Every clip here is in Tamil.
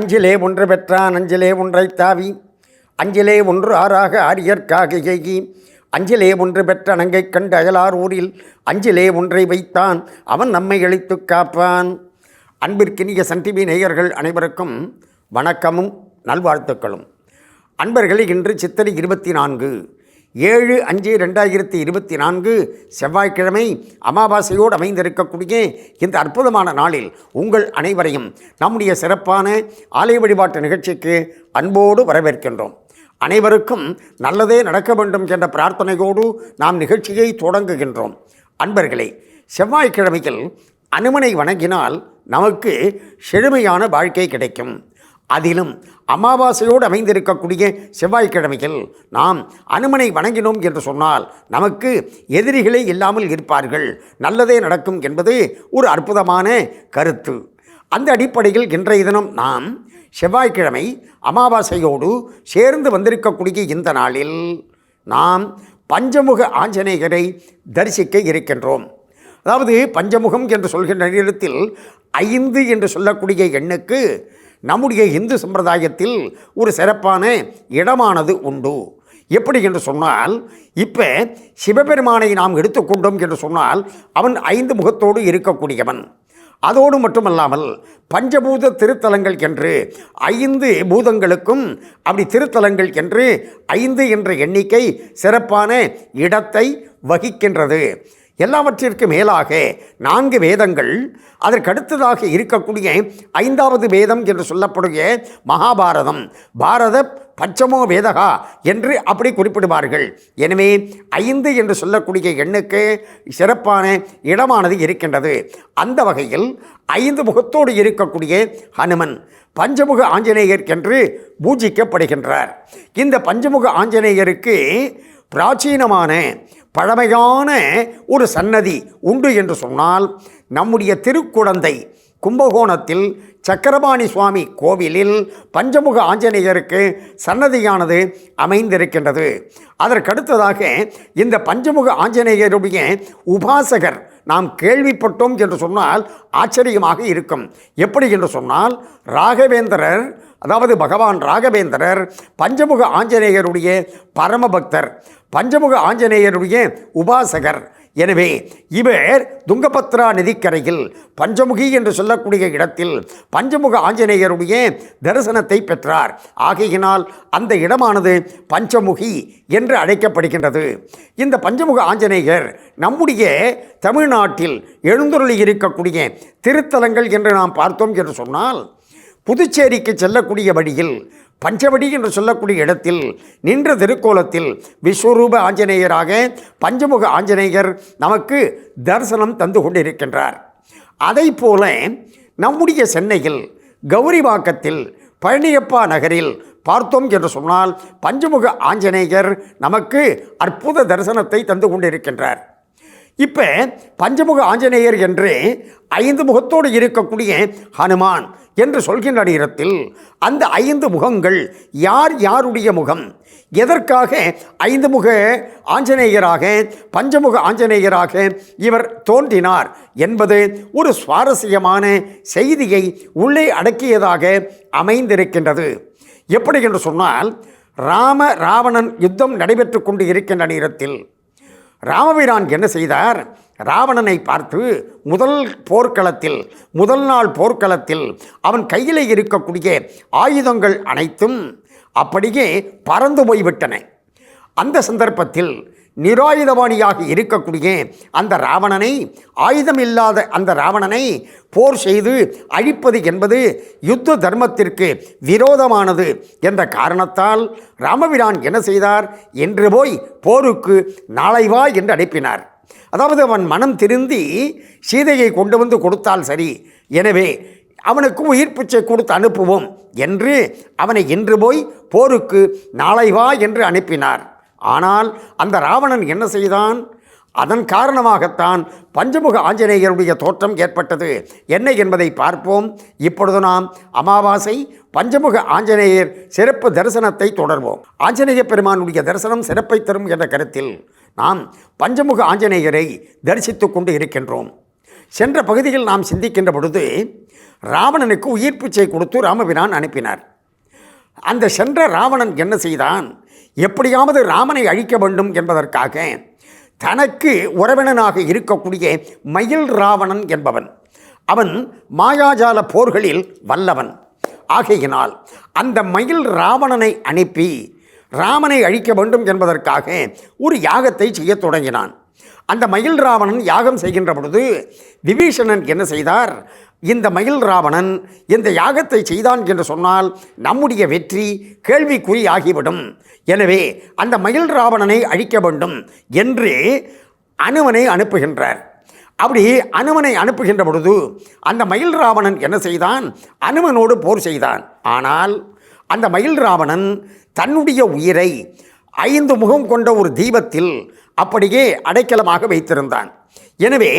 அஞ்சிலே ஒன்று பெற்றான் அஞ்சிலே ஒன்றை தாவி அஞ்சிலே ஒன்று ஆறாக ஆரியர்க்காக எகி அஞ்சிலே ஒன்று பெற்ற நங்கை கண்டு அயலார் ஊரில் அஞ்சிலே ஒன்றை வைத்தான் அவன் நம்மை அழித்து காப்பான். அன்பிற்கினிய சன் டிவி நேயர்கள் அனைவருக்கும் வணக்கமும் நல்வாழ்த்துக்களும். அன்பர்களே, இன்று சித்திரை 24 7/5/2024 செவ்வாய்க்கிழமை அமாவாசையோடு அமைந்திருக்கக்கூடிய இந்த அற்புதமான நாளில் உங்கள் அனைவரையும் நம்முடைய சிறப்பான ஆலய வழிபாட்டு நிகழ்ச்சிக்கு அன்போடு வரவேற்கின்றோம். அனைவருக்கும் நல்லதே நடக்க வேண்டும் என்ற பிரார்த்தனையோடு நாம் நிகழ்ச்சியை தொடங்குகின்றோம். அன்பர்களே, செவ்வாய்க்கிழமையில் அனுமனை வணங்கினால் நமக்கு செழுமையான வாழ்க்கை கிடைக்கும். அதிலும் அமாவாசையோடு அமைந்திருக்கக்கூடிய செவ்வாய்க்கிழமையில் நாம் அனுமனை வணங்கினோம் என்று சொன்னால் நமக்கு எதிரிகளே இல்லாமல் இருப்பார்கள், நல்லதே நடக்கும் என்பது ஒரு அற்புதமான கருத்து. அந்த அடிப்படையில் இன்றைய தினம் நாம் செவ்வாய்க்கிழமை அமாவாசையோடு சேர்ந்து வந்திருக்கக்கூடிய இந்த நாளில் நாம் பஞ்சமுக ஆஞ்சநேயரை தரிசிக்க இருக்கின்றோம். அதாவது பஞ்சமுகம் என்று சொல்கின்ற நேரத்தில் 5 என்று சொல்லக்கூடிய எண்ணுக்கு நம்முடைய இந்து சம்பிரதாயத்தில் ஒரு சிறப்பான இடமானது உண்டு. எப்படி என்று சொன்னால், இப்போ சிவபெருமானை நாம் எடுத்துக்கொண்டோம் என்று சொன்னால் அவன் 5 முகத்தோடு இருக்கக்கூடியவன். அதோடு மட்டுமல்லாமல் பஞ்சபூத திருத்தலங்கள் என்று 5 பூதங்களுக்கும் அப்படி திருத்தலங்கள் என்று 5 என்ற எண்ணிக்கை சிறப்பான இடத்தை வகிக்கின்றது. எல்லாவற்றிற்கு மேலாக 4 வேதங்கள், அதற்கடுத்ததாக இருக்கக்கூடிய 5வது வேதம் என்று சொல்லக்கூடிய மகாபாரதம், பாரத பஞ்சமோ வேதகா என்று அப்படி குறிப்பிடுவார்கள். எனவே 5 என்று சொல்லக்கூடிய எண்ணுக்கு சிறப்பான இடமானது இருக்கின்றது. அந்த வகையில் 5 முகத்தோடு இருக்கக்கூடிய ஹனுமன் பஞ்சமுக ஆஞ்சநேயர் என்று பூஜிக்கப்படுகின்றார். இந்த பஞ்சமுக ஆஞ்சநேயருக்கு பிராச்சீனமான பழமையான ஒரு சன்னதி உண்டு என்று சொன்னால் நம்முடைய திருக்குடந்தை கும்பகோணத்தில் சக்கரபாணி சுவாமி கோவிலில் பஞ்சமுக ஆஞ்சநேயருக்கு சன்னதியானது அமைந்திருக்கின்றது. அதற்கடுத்ததாக இந்த பஞ்சமுக ஆஞ்சநேயருடைய உபாசகர் நாம் கேள்விப்பட்டோம் என்று சொன்னால் ஆச்சரியமாக இருக்கும். எப்படி என்று சொன்னால், ராகவேந்திரர், அதாவது பகவான் ராகவேந்திரர் பஞ்சமுக ஆஞ்சநேயருடைய பரமபக்தர், பஞ்சமுக ஆஞ்சநேயருடைய உபாசகர். எனவே இவர் துங்கபத்ரா நதிக்கரையில் பஞ்சமுகி என்று சொல்லக்கூடிய இடத்தில் பஞ்சமுக ஆஞ்சநேயருடைய தரிசனத்தை பெற்றார். ஆகையினால் அந்த இடமானது பஞ்சமுகி என்று அழைக்கப்படுகின்றது. இந்த பஞ்சமுக ஆஞ்சநேயர் நம்முடைய தமிழ்நாட்டில் எழுந்தருளி இருக்கக்கூடிய திருத்தலங்கள் என்று நாம் பார்த்தோம் என்று சொன்னால், புதுச்சேரிக்கு செல்லக்கூடிய வழியில் பஞ்சவடி என்று சொல்லக்கூடிய இடத்தில் நின்ற திருக்கோலத்தில் விஸ்வரூப ஆஞ்சநேயராக பஞ்சமுக ஆஞ்சநேயர் நமக்கு தரிசனம் தந்து கொண்டிருக்கின்றார். அதை போல நம்முடைய சென்னையில் கௌரிவாக்கத்தில் பழனியப்பா நகரில் பார்த்தோம் என்று சொன்னால் பஞ்சமுக ஆஞ்சநேயர் நமக்கு அற்புத தரிசனத்தை தந்து கொண்டிருக்கின்றார். இப்போ பஞ்சமுக ஆஞ்சநேயர் என்று 5 முகத்தோடு இருக்கக்கூடிய ஹனுமான் என்று சொல்கின்ற இடத்தில் அந்த 5 முகங்கள் யார் யாருடைய முகம், எதற்காக 5 முக ஆஞ்சநேயராக பஞ்சமுக ஆஞ்சநேயராக இவர் தோன்றினார் என்பது ஒரு சுவாரஸ்யமான செய்தியை உள்ளே அடக்கியதாக அமைந்திருக்கின்றது. எப்படி என்று சொன்னால், ராவணன் யுத்தம் நடைபெற்று கொண்டு இருக்கின்ற நேரத்தில் ராமபிரான் என்ன செய்தார்? ராவணனை பார்த்து முதல் நாள் போர்க்களத்தில் அவன் கையில் இருக்கக்கூடிய ஆயுதங்கள் அனைத்தும் அப்படியே பறந்து போய்விட்டன. அந்த சந்தர்ப்பத்தில் நிராயுதபாணியாக இருக்கக்கூடிய அந்த ராவணனை, ஆயுதம் இல்லாத அந்த ராவணனை போர் செய்து அழிப்பது என்பது யுத்த தர்மத்திற்கு விரோதமானது என்ற காரணத்தால் ராமபிரான் என்ன செய்தார்? என்று போய் போருக்கு நாளை வா என்று அனுப்பினார். அதாவது அவன் மனம் திருந்தி சீதையை கொண்டு வந்து கொடுத்தால் சரி, எனவே அவனுக்கு உயிர் பிச்சை கொடுத்து அனுப்புவோம் என்று அவனை இன்று போய் போருக்கு நாளை வா என்று அனுப்பினார். ஆனால் அந்த ராவணன் என்ன செய்தான்? அதன் காரணமாகத்தான் பஞ்சமுக ஆஞ்சநேயருடைய தோற்றம் ஏற்பட்டது. என்ன என்பதை பார்ப்போம். இப்பொழுது நாம் அமாவாசை பஞ்சமுக ஆஞ்சநேயர் சிறப்பு தரிசனத்தை தொடர்வோம். ஆஞ்சநேய பெருமானுடைய தரிசனம் சிறப்பை தரும் என்ற கருத்தில் நாம் பஞ்சமுக ஆஞ்சநேயரை தரிசித்து கொண்டு இருக்கின்றோம். சென்ற பகுதியில் நாம் சிந்திக்கின்ற பொழுது ராவணனுக்கு உயிர் பிச்சை கொடுத்து ராமபிரான் அனுப்பினார். அந்த சென்ற ராவணன் என்ன செய்தான்? எப்படியாவது ராமனை அழிக்க வேண்டும் என்பதற்காக தனக்கு உறவினனாக இருக்கக்கூடிய மயில் ராவணன் என்பவன், அவன் மாயாஜால போர்களில் வல்லவன். ஆகையினால் அந்த மயில் ராவணனை அனுப்பி ராமனை அழிக்க வேண்டும் என்பதற்காக ஒரு யாகத்தை செய்ய தொடங்கினான். அந்த மயில் ராவணன் யாகம் செய்கின்ற பொழுது விபீஷணன் என்ன செய்தார்? இந்த மயில் ராவணன் இந்த யாகத்தை செய்தான் என்று சொன்னால் நம்முடைய வெற்றி கேள்விக்குறி ஆகிவிடும். எனவே அந்த மயில் ராவணனை அழிக்க வேண்டும் என்று அனுமனை அனுப்புகின்றார். அப்படி அனுமனை அனுப்புகின்ற பொழுது அந்த மயில் ராவணன் என்ன செய்தான்? அனுமனோடு போர் செய்தான். ஆனால் அந்த மயில் ராவணன் தன்னுடைய உயிரை 5 முகம் கொண்ட ஒரு தீபத்தில் அப்படியே அடைக்கலமாக வைத்திருந்தான். எனவே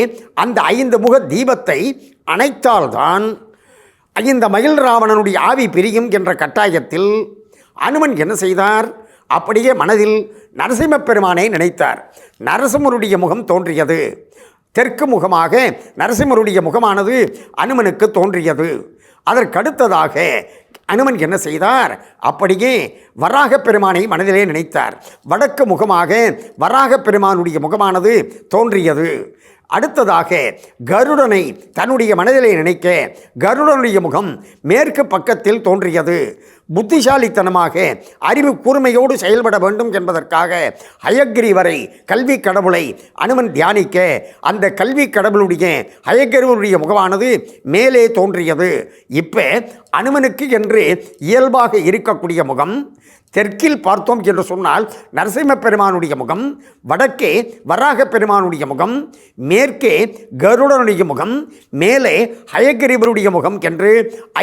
அந்த 5 முக தீபத்தை அணைத்தால்தான் இந்த மயில் ராவணனுடைய ஆவி பிரியும் என்ற கட்டாயத்தில் அனுமன் என்ன செய்தார்? அப்படியே மனதில் நரசிம்மப் பெருமானை நினைத்தார். நரசிம்மருடைய முகம் தோன்றியது. தெற்கு முகமாக நரசிம்மருடைய முகமானது அனுமனுக்கு தோன்றியது. அதற்கடுத்ததாக அனுமன் என்ன செய்தார்? அப்படியே வராகப் பெருமானை மனதிலே நினைத்தார். வடக்கு முகமாக வராகப் பெருமானுடைய முகமானது தோன்றியது. அடுத்ததாக கருடனை தன்னுடைய மனதிலே நினைக்க கருடனுடைய முகம் மேற்கு பக்கத்தில் தோன்றியது. புத்திசாலித்தனமாக அறிவு கூர்மையோடு செயல்பட வேண்டும் என்பதற்காக ஹயக்கிரீவரை கல்வி கடவுளை அனுமன் தியானிக்க அந்த கல்வி கடவுளுடைய ஹயக்கிரீவருடைய முகமானது மேலே தோன்றியது. இப்போ அனுமனுக்கு என்று இயல்பாக இருக்கக்கூடிய முகம் தெற்கில் பார்த்தோம் என்று சொன்னால் நரசிம்மப் பெருமானுடைய முகம், வடக்கே வராகப் பெருமானுடைய முகம், மேற்கே கருடனுடைய முகம், மேலே ஹயக்கிரீவருடைய முகம் என்று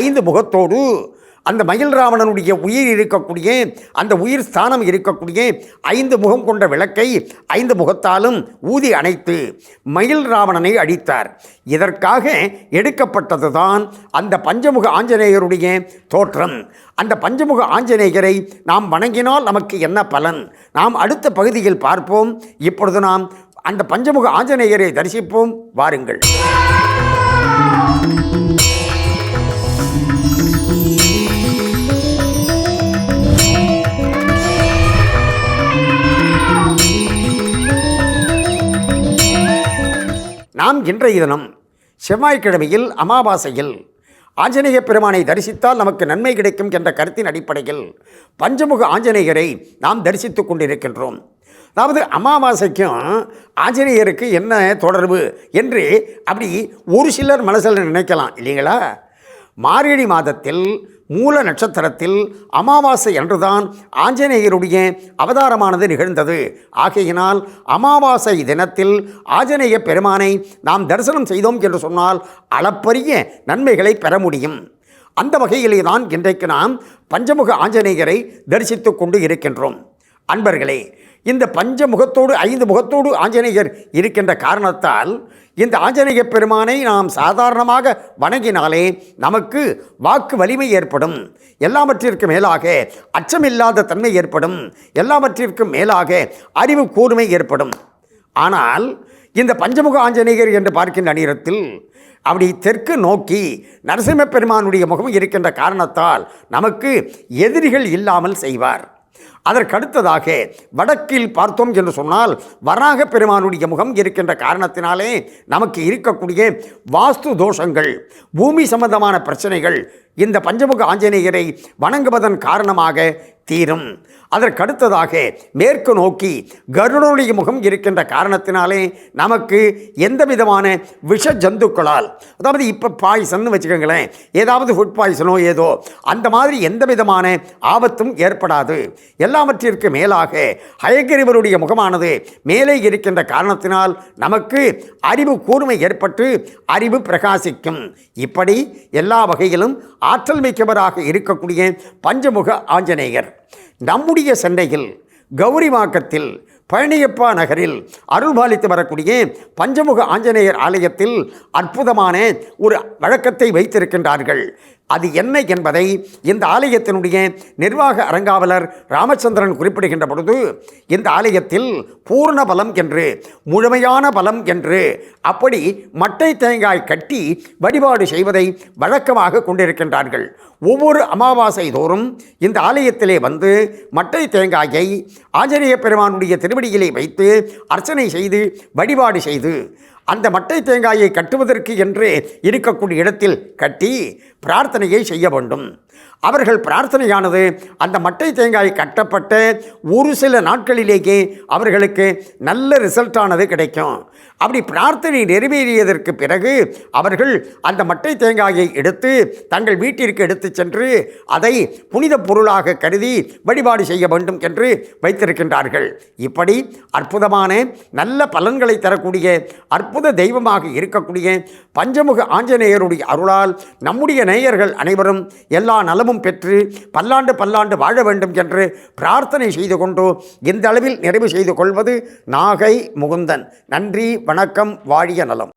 5 முகத்தோடு அந்த மயில் ராவணனுடைய உயிர் இருக்கக்கூடிய அந்த உயிர் ஸ்தானம் இருக்கக்கூடிய 5 முகம் கொண்ட விளக்கை 5 முகத்தாலும் ஊதி அணைத்து மயில் ராவணனை அழித்தார். இதற்காக எடுக்கப்பட்டதுதான் அந்த பஞ்சமுக ஆஞ்சநேயருடைய தோற்றம். அந்த பஞ்சமுக ஆஞ்சநேயரை நாம் வணங்கினால் நமக்கு என்ன பலன்? நாம் அடுத்த பகுதியில் பார்ப்போம். இப்பொழுது நாம் அந்த பஞ்சமுக ஆஞ்சநேயரை தரிசிப்போம். வாருங்கள். நாம் இன்றைய தினம் செவ்வாய்க்கிழமையில் அமாவாசையில் ஆஞ்சநேய பெருமானை தரிசித்தால் நமக்கு நன்மை கிடைக்கும் என்ற கருத்தின் அடிப்படையில் பஞ்சமுக ஆஞ்சநேயரை நாம் தரிசித்து கொண்டிருக்கின்றோம். அதாவது அமாவாசைக்கும் ஆஞ்சநேயருக்கு என்ன தொடர்பு என்று அப்படி ஒரு சிலர் மனசில் நினைக்கலாம் இல்லைங்களா? மார்கழி மாதத்தில் மூல நட்சத்திரத்தில் அமாவாசை அன்றுதான் ஆஞ்சநேயருடைய அவதாரமானது நிகழ்ந்தது. ஆகையினால் அமாவாசை தினத்தில் ஆஞ்சநேய பெருமானை நாம் தரிசனம் செய்தோம் என்று சொன்னால் அளப்பரிய நன்மைகளை பெற முடியும். அந்த வகையிலே தான் இன்றைக்கு நாம் பஞ்சமுக ஆஞ்சநேயரை தரிசித்து கொண்டு இருக்கின்றோம். அன்பர்களே, இந்த பஞ்சமுகத்தோடு 5 முகத்தோடு ஆஞ்சநேயர் இருக்கின்ற காரணத்தால் இந்த ஆஞ்சநேய பெருமானை நாம் சாதாரணமாக வணங்கினாலே நமக்கு வாக்கு வலிமை ஏற்படும். எல்லாவற்றிற்கும் மேலாக அச்சமில்லாத தன்மை ஏற்படும். எல்லாவற்றிற்கும் மேலாக அறிவு கூர்மை ஏற்படும். ஆனால் இந்த பஞ்சமுக ஆஞ்சநேயர் என்று பார்க்கின்ற நேரத்தில் அப்படி தெற்கு நோக்கி நரசிம்மப் பெருமானுடைய முகம் இருக்கின்ற காரணத்தால் நமக்கு எதிரிகள் இல்லாமல் செய்வார். அதற்கடுத்ததாக வடக்கில் பார்த்தோம் என்று சொன்னால் வராக பெருமானுடைய முகம் இருக்கின்ற காரணத்தினாலே நமக்கு இருக்கக்கூடிய வாஸ்து தோஷங்கள், பூமி சம்பந்தமான பிரச்சனைகள் இந்த பஞ்சமுக ஆஞ்சநேயரை வணங்குவதன் காரணமாக தீரும். அதற்கடுத்ததாக மேற்கு நோக்கி கருடனுடைய முகம் இருக்கின்ற காரணத்தினாலே நமக்கு எந்த விதமான விஷ ஜந்துக்களால், அதாவது இப்போ பாய்சன் வச்சுக்கோங்களேன், ஏதாவது ஃபுட் பாய்சனோ ஏதோ அந்த மாதிரி எந்த விதமான ஆபத்தும் ஏற்படாது. எல்லாவற்றிற்கு மேலாக ஹயக்கிரீவருடைய முகமானது மேலே இருக்கின்ற காரணத்தினால் நமக்கு அறிவு கூர்மை ஏற்பட்டு அறிவு பிரகாசிக்கும். இப்படி எல்லா வகையிலும் ஆற்றல் மிக்கவராக இருக்கக்கூடிய பஞ்சமுக ஆஞ்சநேயர் நம்முடைய சென்னையில் கௌரிவாக்கத்தில் பழனியப்பா நகரில் அருள்பாலித்து வரக்கூடிய பஞ்சமுக ஆஞ்சநேயர் ஆலயத்தில் அற்புதமான ஒரு வழக்கத்தை வைத்திருக்கின்றார்கள். அது என்ன என்பதை இந்த ஆலயத்தினுடைய நிர்வாக அரங்காவலர் ராமச்சந்திரன் குறிப்பிடுகின்ற பொழுது, இந்த ஆலயத்தில் பூர்ண பலம் என்று, முழுமையான பலம் என்று அப்படி மட்டை தேங்காய் கட்டி வழிபாடு செய்வதை வழக்கமாக கொண்டிருக்கின்றார்கள். ஒவ்வொரு அமாவாசை தோறும் இந்த ஆலயத்திலே வந்து மட்டை தேங்காயை ஆஞ்சநேய பெருமானுடைய திருவடியிலே வைத்து அர்ச்சனை செய்து வழிபாடு செய்து அந்த மட்டை தேங்காயை கட்டுவதற்கு என்று இருக்கக்கூடிய இடத்தில் கட்டி பிரார்த்தனையை செய்ய வேண்டும். அவர்கள் பிரார்த்தனையானது அந்த மட்டை தேங்காய் கட்டப்பட்ட ஒரு சில நாட்களிலேயே அவர்களுக்கு நல்ல ரிசல்ட்டானது கிடைக்கும். அப்படி பிரார்த்தனை நிறைவேறியதற்கு பிறகு அவர்கள் அந்த மட்டை தேங்காயை எடுத்து தங்கள் வீட்டிற்கு எடுத்து சென்று அதை புனித பொருளாக கருதி வழிபாடு செய்ய வேண்டும் என்று வைத்திருக்கின்றார்கள். இப்படி அற்புதமான நல்ல பலன்களை தரக்கூடிய அற்புத தெய்வமாக இருக்கக்கூடிய பஞ்சமுக ஆஞ்சநேயருடைய அருளால் நம்முடைய நேயர்கள் அனைவரும் எல்லா நலமும் பெற்று பல்லாண்டு பல்லாண்டு வாழ வேண்டும் என்று பிரார்த்தனை செய்து கொண்டு இந்த அளவில் நிறைவு செய்து கொள்வது நாகை முகுந்தன். நன்றி, வணக்கம், வாழிய நலம்.